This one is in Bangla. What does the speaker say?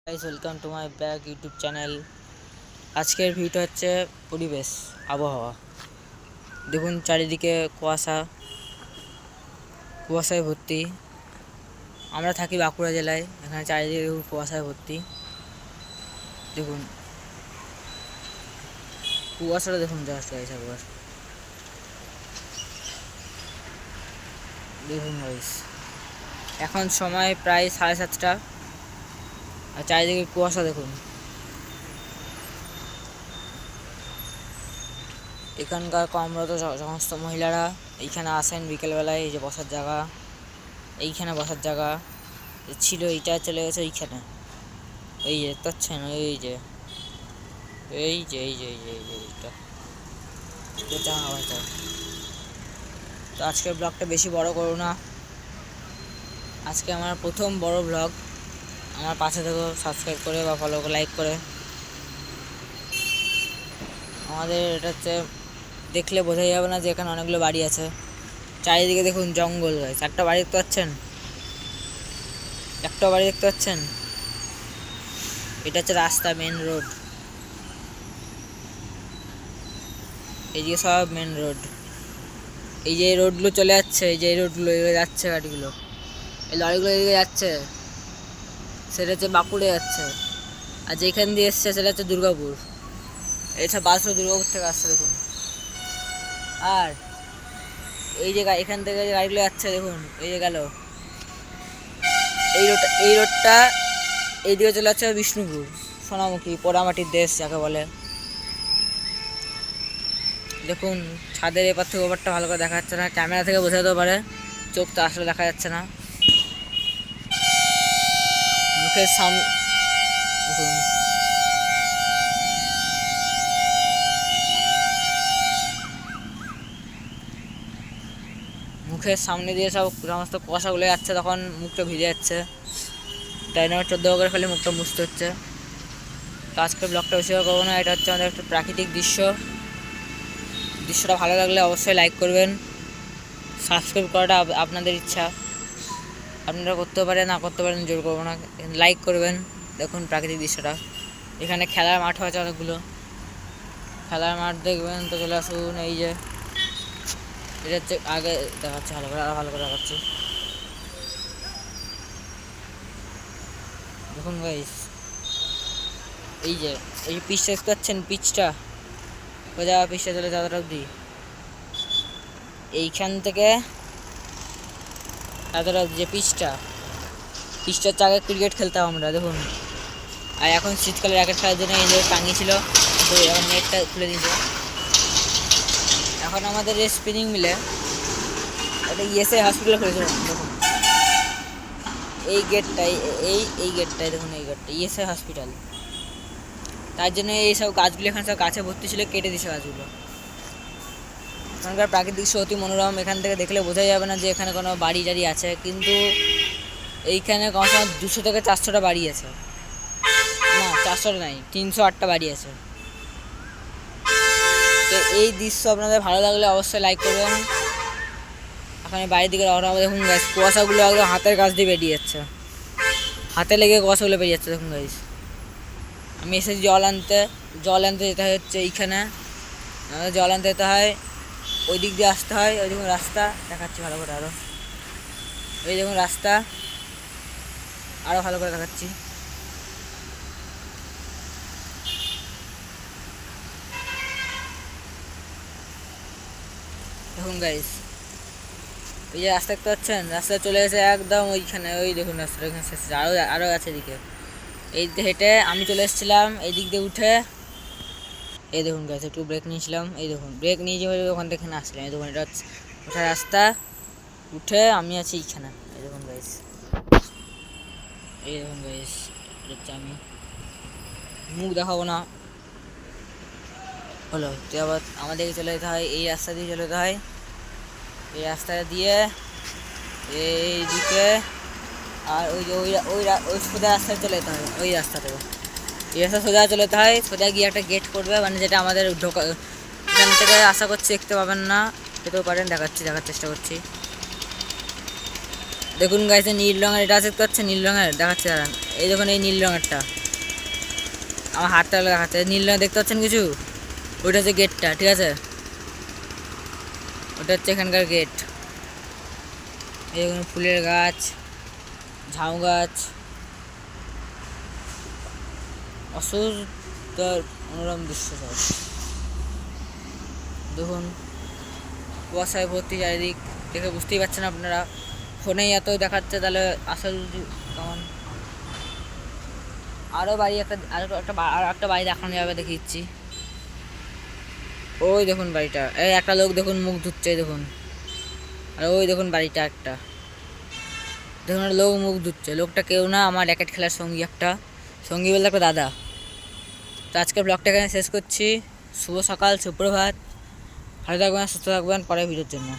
Guys, welcome to my back YouTube channel. আজকের ভিডিওটা হচ্ছে পরিবেশ, আবহাওয়া। দেখুন চারিদিকে কুয়াশায় ভর্তি। আমরা থাকি বাঁকুড়া জেলায়, এখানে চারিদিকে দেখুন কুয়াশায় ভর্তি। দেখুন কুয়াশাটা দেখুন, জাস্ট গাইস একবার দেখুন গাইস। এখন সময় প্রায় 7:30, আর চারিদিকে কুয়াশা দেখুন। এখানকার কর্মরত সমস্ত মহিলারা এইখানে আসেন বিকেলবেলায়। এই যে বসার জায়গা, এইখানে বসার জায়গা ছিল, এইটা চলে গেছে এইখানে। এই যে দেখতে পাচ্ছেন, এই যে এই যে এই যে এই যে এই যে এইটা হয়তো। তো আজকের ব্লগটা বেশি বড় করো না, আজকে আমার প্রথম বড় ব্লগ। আমার পাশে থেকো, সাবস্ক্রাইব করে বা ফলো করে লাইক করে। আমাদের এটা হচ্ছে, দেখলে বোঝা যাবে না যে এখানে অনেকগুলো বাড়ি আছে। চারিদিকে দেখুন জঙ্গল গাইস। একটা বাড়ি দেখতে পাচ্ছেন, একটা বাড়ি দেখতে পাচ্ছেন। এটা হচ্ছে রাস্তা, মেন রোড। এইদিকে সব মেন রোড। এই যে রোডগুলো চলে যাচ্ছে, এই যে এই রোডগুলো এদিকে যাচ্ছে, গাড়িগুলো এই লরিগুলো এদিকে যাচ্ছে, সেটা হচ্ছে বাঁকুড়ে যাচ্ছে। আর যেখান দিয়ে এসছে সেটা হচ্ছে দুর্গাপুর। এসব বাসও দুর্গাপুর থেকে আসছে দেখুন। আর এই যে এখান থেকে যে গাড়িগুলো যাচ্ছে দেখুন, এই যে গেল এই রোডটা এইদিকে চলে যাচ্ছে বিষ্ণুপুর, সোনামুখী, পোড়ামাটির দেশ যাকে বলে। দেখুন ছাদের এপার থেকে ওপারটা ভালো করে দেখা যাচ্ছে না, ক্যামেরা থেকে বোঝা যেতে পারে, চোখ তো আসলে দেখা যাচ্ছে না। মুখের সামনে দেখুন, মুখের সামনে দিয়ে সব সমস্ত কুয়াশাগুলো যাচ্ছে, তখন মুখটা ভিজে যাচ্ছে, তাই না 14 করে ফেলে মুখটা মুছতে হচ্ছে। তো আজকের ব্লগটা বেশি করবো না, এটা হচ্ছে আমাদের একটা প্রাকৃতিক দৃশ্যটা ভালো লাগলে অবশ্যই লাইক করবেন। সাবস্ক্রাইব করাটা আপনাদের ইচ্ছা, আপনারা করতে পারেন না করতে পারেন, জোর করবো না, লাইক করবেন। দেখুন প্রাকৃতিক দৃশ্যটা, এখানে খেলার মাঠও আছে অনেকগুলো, খেলার মাঠ দেখবেন তো চলে আসুন। এই যে এটা হচ্ছে, আগে দেখাচ্ছে ভালো করে, আরো ভালো করে দেখাচ্ছি দেখুন গাইস। এই যে পিচটা দেখতে পাচ্ছেন, পিচটা চলে যতটা অব্দি, এইখান থেকে এতটা যে পিচটার হচ্ছে, আগে ক্রিকেট খেলতাম আমরা দেখুন। আর এখন শীতকালে র্যাকেট খেলার জন্য এই যে টাঙিয়েছিল, তো এখন নেটটা খুলে দিয়েছে। এখন আমাদের এই স্পিনিং মিলে একটা ইএসআই হসপিটাল খুলেছিল দেখুন, এই গেটটাই, এই গেটটাই দেখুন, এই গেটটা ইএসআই হসপিটাল। তার জন্য এই সব গাছগুলো এখানে সব গাছে ভর্তি ছিল, কেটে দিয়েছে গাছগুলো। এখানকার প্রাকৃতিক দৃশ্য অতি মনোরম, এখান থেকে দেখলে বোঝা যাবে না যে এখানে কোনো বাড়ি টাড়ি আছে, কিন্তু এইখানে কমসে কম 200 থেকে 400টা বাড়ি আছে। না 400টা নাই, 308টা বাড়ি আছে। তো এই দৃশ্য আপনাদের ভালো লাগলে অবশ্যই লাইক করবেন। এখন বাইরের দিকে রওনা হবে, দেখুন গাইস কুয়াশাগুলো একদম হাতের কাছ দিয়ে বেরিয়ে যাচ্ছে, হাতে লেগে কুয়াশাগুলো বেরিয়ে যাচ্ছে দেখুন গাইস। আমি এসেছি জল আনতে যেতে হচ্ছে এইখানে, জল আনতে যেতে হয়, ওই দিক দিয়ে আসতে হয়। ওই দেখুন রাস্তা দেখাচ্ছি ভালো করে আরও, ওই দেখুন রাস্তা আরও ভালো করে দেখাচ্ছি। দেখুন গাইস, ওই যে রাস্তা দেখতে পাচ্ছেন, রাস্তা চলে গেছে একদম ওইখানে, ওই দেখুন রাস্তাটা ওইখানে শেষ, আরও আছে এদিকে। এই দিকে হেঁটে আমি চলে এসেছিলাম, এই দিক দিয়ে উঠে এই দেখুন গাইস, একটু ব্রেক নিয়েছিলাম, এই দেখুন ব্রেক নিয়ে যে ওখান থেকে এখানে আসলাম। এই দেখুন এটা ওঠা রাস্তা, উঠে আমি আছি এইখানে। এই দেখুন গাইস, এই দেখুন গাইস, হচ্ছে আমি মুখ দেখাবো না হলো। তো আবার আমাদেরকে চলে যেতে হয়, এই রাস্তা দিয়ে চলে যেতে হয়, এই রাস্তাটা দিয়ে এইদিকে। আর ওই যে ওই সোজা রাস্তায় চলে যেতে হয়, ওই রাস্তা থেকে এই রাস্তা সোজা চলে যেতে হয়। সোজা গিয়ে একটা গেট করবে, মানে যেটা আমাদের ঢোকা, এখান থেকে আশা করছি দেখতে পাবেন না, পেতেও পারেন, দেখার চেষ্টা করছি। দেখুন গাইছে নীল রঙের, এটা দেখতে পাচ্ছেন নীল রঙের দেখাচ্ছে, দাঁড়ান এই দেখুন এই নীল রঙেরটা, আমার হাতটা দেখাচ্ছে নীল রঙ, দেখতে পাচ্ছেন কিছু? ওইটা হচ্ছে গেটটা, ঠিক আছে? ওটা হচ্ছে এখানকার গেট। এই দেখুন ফুলের গাছ, ঝাউ গাছ, অসুন্দর মনোরম দৃশ্য সব। দেখুন কুয়াশায় ভর্তি চারিদিক, দেখে বুঝতেই পারছেন আপনারা। ফোনেই এত দেখাচ্ছে, তাহলে আসল কেমন। আরও বাড়ি আর একটা বাড়ি দেখানো যাবে, দেখে দিচ্ছি। ওই দেখুন বাড়িটা, এই একটা লোক দেখুন মুখ ধুচ্ছে, দেখুন। আর ওই দেখুন বাড়িটা একটা, দেখুন লোক মুখ ধুচ্ছে। লোকটা কেউ না, আমার র্যাকেট খেলার সঙ্গী, একটা সঙ্গী বলতে একটা দাদা। তো আজকের ব্লগটা এখানে শেষ করছি। শুভ সকাল, সুপ্রভাত, ভালো থাকবেন, সুস্থ থাকবেন, পরের ভিডিওর জন্য।